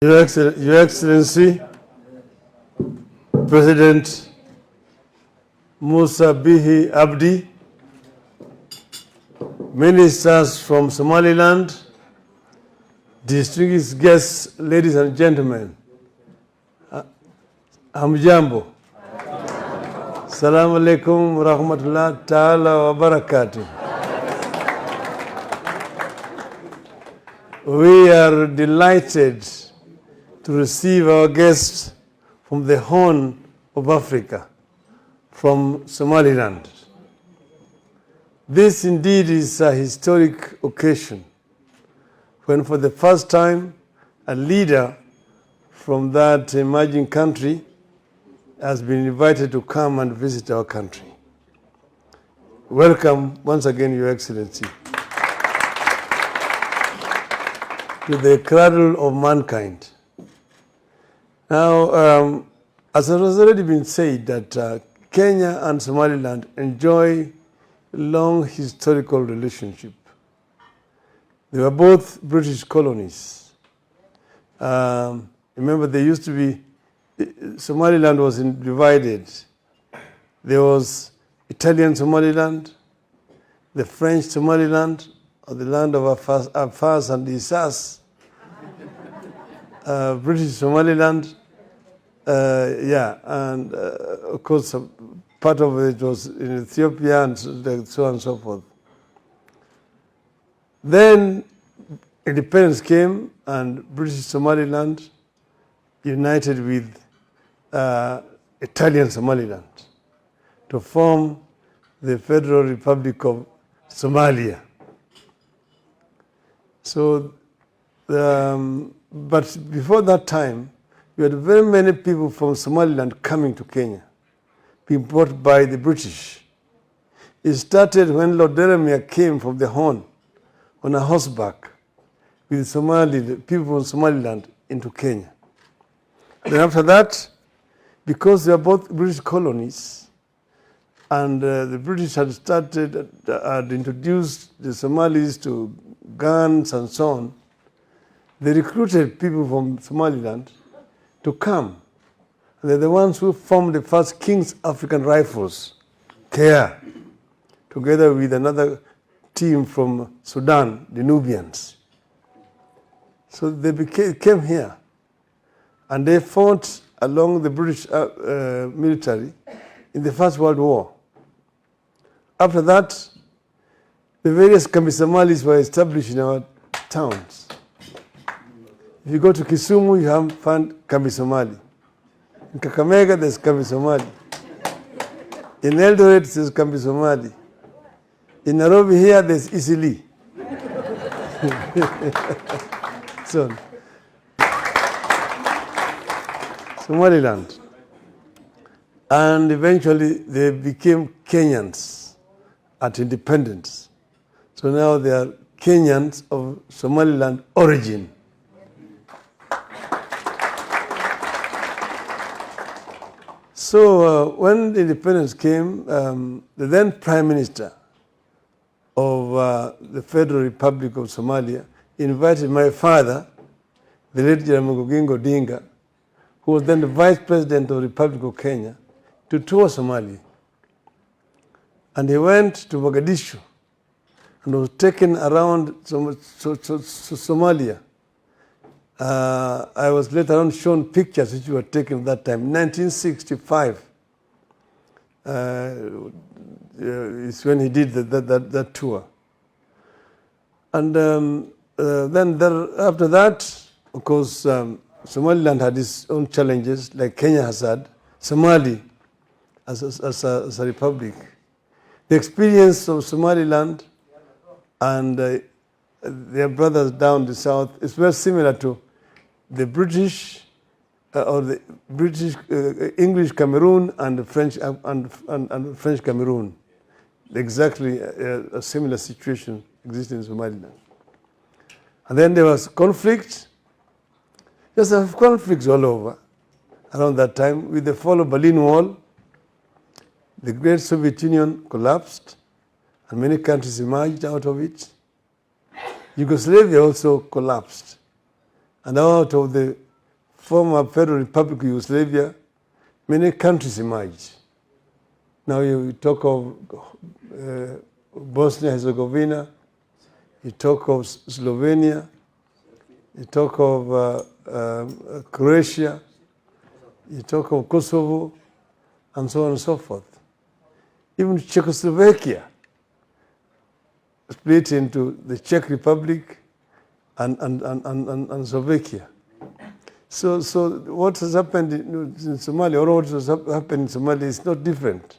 Your Excellency, President Musa Bihi Abdi, ministers from Somaliland, distinguished guests, ladies and gentlemen, Hamjambo. Assalamu alaikum wa rahmatullahi ta'ala wa barakatuh. We are delighted to receive our guests from the Horn of Africa, from Somaliland. This indeed is a historic occasion when for the first time a leader from that emerging country has been invited to come and visit our country. Welcome once again, Your Excellency, to the cradle of mankind. Now, as it has already been said, that Kenya and Somaliland enjoy a long historical relationship. They were both British colonies. Remember, they used to be, Somaliland was divided. There was Italian Somaliland, the French Somaliland, or the land of Afars and Isas, British Somaliland, and of course part of it was in Ethiopia and so on and so forth. Then independence came and British Somaliland united with Italian Somaliland to form the Federal Republic of Somalia. So, but before that time, we had very many people from Somaliland coming to Kenya, being brought by the British. It started when Lord Delamere came from the Horn on a horseback with people from Somaliland into Kenya. Then after that, because they are both British colonies, and the British had introduced the Somalis to guns and so on, they recruited people from Somaliland to come. They're the ones who formed the first King's African Rifles, KR, together with another team from Sudan, the Nubians. So they came here, and they fought along the British military in the First World War. After that, the various Kambi Somalis were established in our towns. If you go to Kisumu, you find Kambi Somali. In Kakamega, there's Kambi Somali. In Eldoret, there's Kambi Somali. In Nairobi here, there's Isili. So, Somaliland. And eventually, they became Kenyans at independence. So now they are Kenyans of Somaliland origin. So when the independence came, the then Prime Minister of the Federal Republic of Somalia invited my father, the late Odinga, who was then the Vice President of the Republic of Kenya, to tour Somalia. And he went to Mogadishu and was taken around Somalia. I was later on shown pictures which were taken at that time. 1965 is when he did that tour. And then after that, of course, Somaliland had its own challenges, like Kenya has had, Somali as a republic. The experience of Somaliland and their brothers down the south is very similar to the British or the British English Cameroon and the French and French Cameroon. Exactly a similar situation existed in Somaliland. And then there was conflict. Just have conflicts all over around that time. With the fall of Berlin Wall, the great Soviet Union collapsed, and many countries emerged out of it. Yugoslavia also collapsed. And out of the former Federal Republic of Yugoslavia, many countries emerged. Now you talk of Bosnia-Herzegovina, you talk of Slovenia, you talk of Croatia, you talk of Kosovo, and so on and so forth. Even Czechoslovakia split into the Czech Republic and Slovakia. So what has happened in Somalia, or what has happened in Somalia, is not different.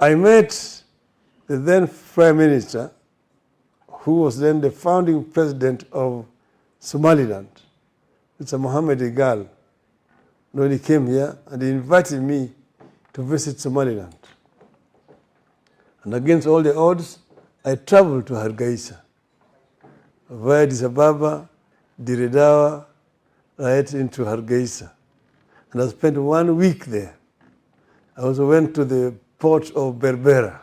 I met the then Prime Minister, who was then the founding president of Somaliland, Mr. Mohammed Igal, when he came here, and he invited me to visit Somaliland. And against all the odds, I traveled to Hargeisa, via Addis Ababa, Dire Dawa, right into Hargeisa. And I spent 1 week there. I also went to the port of Berbera,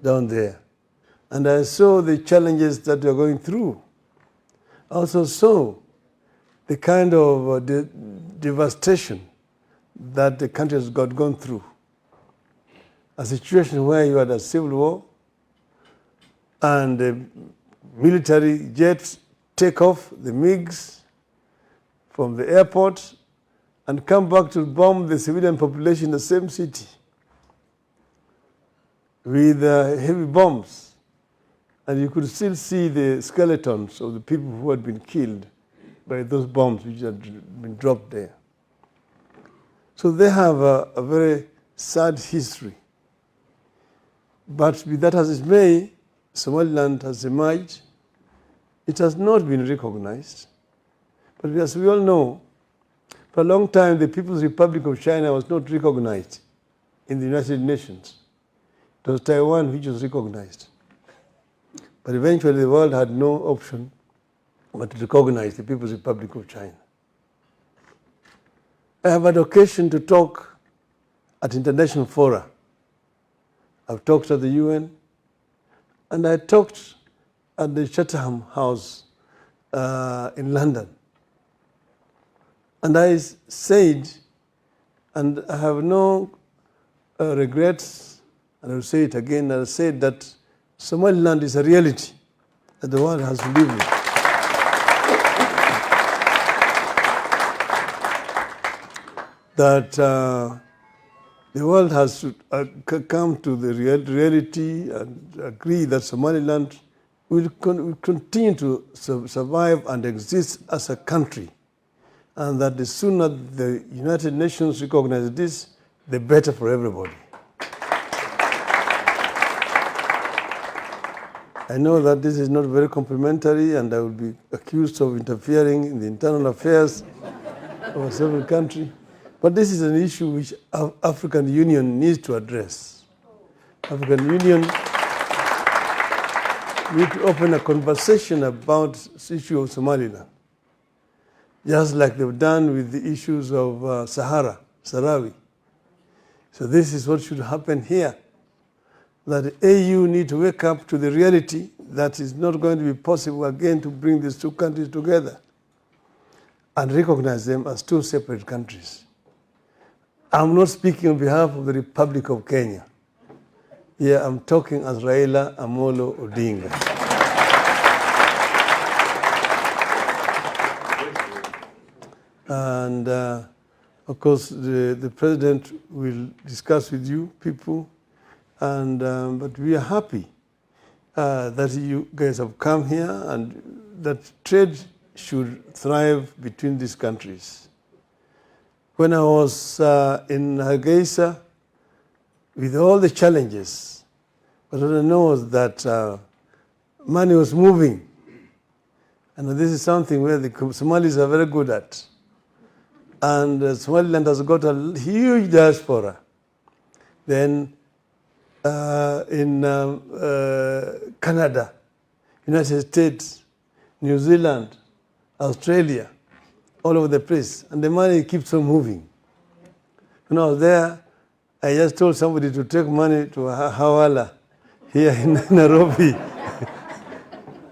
down there. And I saw the challenges that we are going through. I also saw the kind of devastation that the country has gone through. A situation where you had a civil war and the military jets take off the MiGs from the airport and come back to bomb the civilian population in the same city with heavy bombs. And you could still see the skeletons of the people who had been killed by those bombs which had been dropped there. So they have a very sad history. But be that as it may, Somaliland has emerged. It has not been recognized. But as we all know, for a long time, the People's Republic of China was not recognized in the United Nations. It was Taiwan which was recognized. But eventually the world had no option but to recognize the People's Republic of China. I have had occasion to talk at international fora. I've talked at the UN, and I talked at the Chatham House in London. And I said, and I have no regrets, and I will say it again, I said that Somaliland is a reality that the world has to live with. That the world has to come to the reality and agree that Somaliland will continue to survive and exist as a country, and that the sooner the United Nations recognize this, the better for everybody. I know that this is not very complimentary, and I will be accused of interfering in the internal affairs of a sovereign country. But this is an issue which African Union needs to address. African Union needs to open a conversation about the issue of Somaliland, just like they've done with the issues of Sahrawi. So this is what should happen here, that the AU need to wake up to the reality that it's not going to be possible again to bring these two countries together and recognize them as two separate countries. I'm not speaking on behalf of the Republic of Kenya. Here I'm talking as Raila Amolo Odinga. And of course, the president will discuss with you people, and but we are happy that you guys have come here, and that trade should thrive between these countries. When I was in Hargeisa, with all the challenges, but what I know was that money was moving. And this is something where the Somalis are very good at. And Somaliland has got a huge diaspora. Then in Canada, United States, New Zealand, Australia, all over the place, and the money keeps on moving. When I was there, I just told somebody to take money to Hawala here in Nairobi.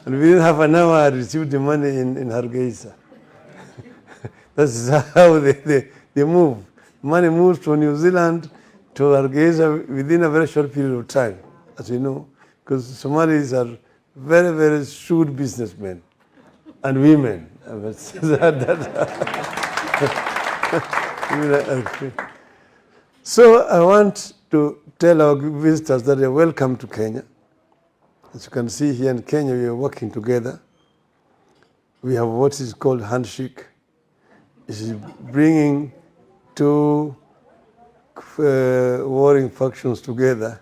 And within half an hour, I received the money in Hargeisa. That's how they move. Money moves from New Zealand to Hargeisa within a very short period of time, as you know, because Somalis are very, very shrewd businessmen and women. So I want to tell our visitors that they're welcome to Kenya. As you can see here in Kenya, we are working together. We have what is called handshake. It is bringing two warring factions together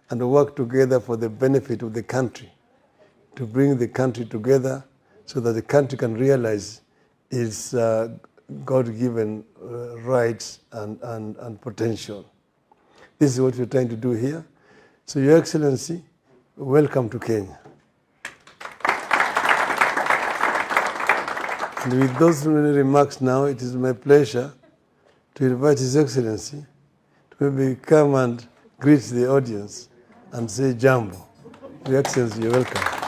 and work together for the benefit of the country, to bring the country together so that the country can realize its God-given rights and potential. This is what we're trying to do here. So, Your Excellency, welcome to Kenya. And with those many remarks now, it is my pleasure to invite His Excellency to maybe come and greet the audience and say jambo. Your Excellency, you're welcome.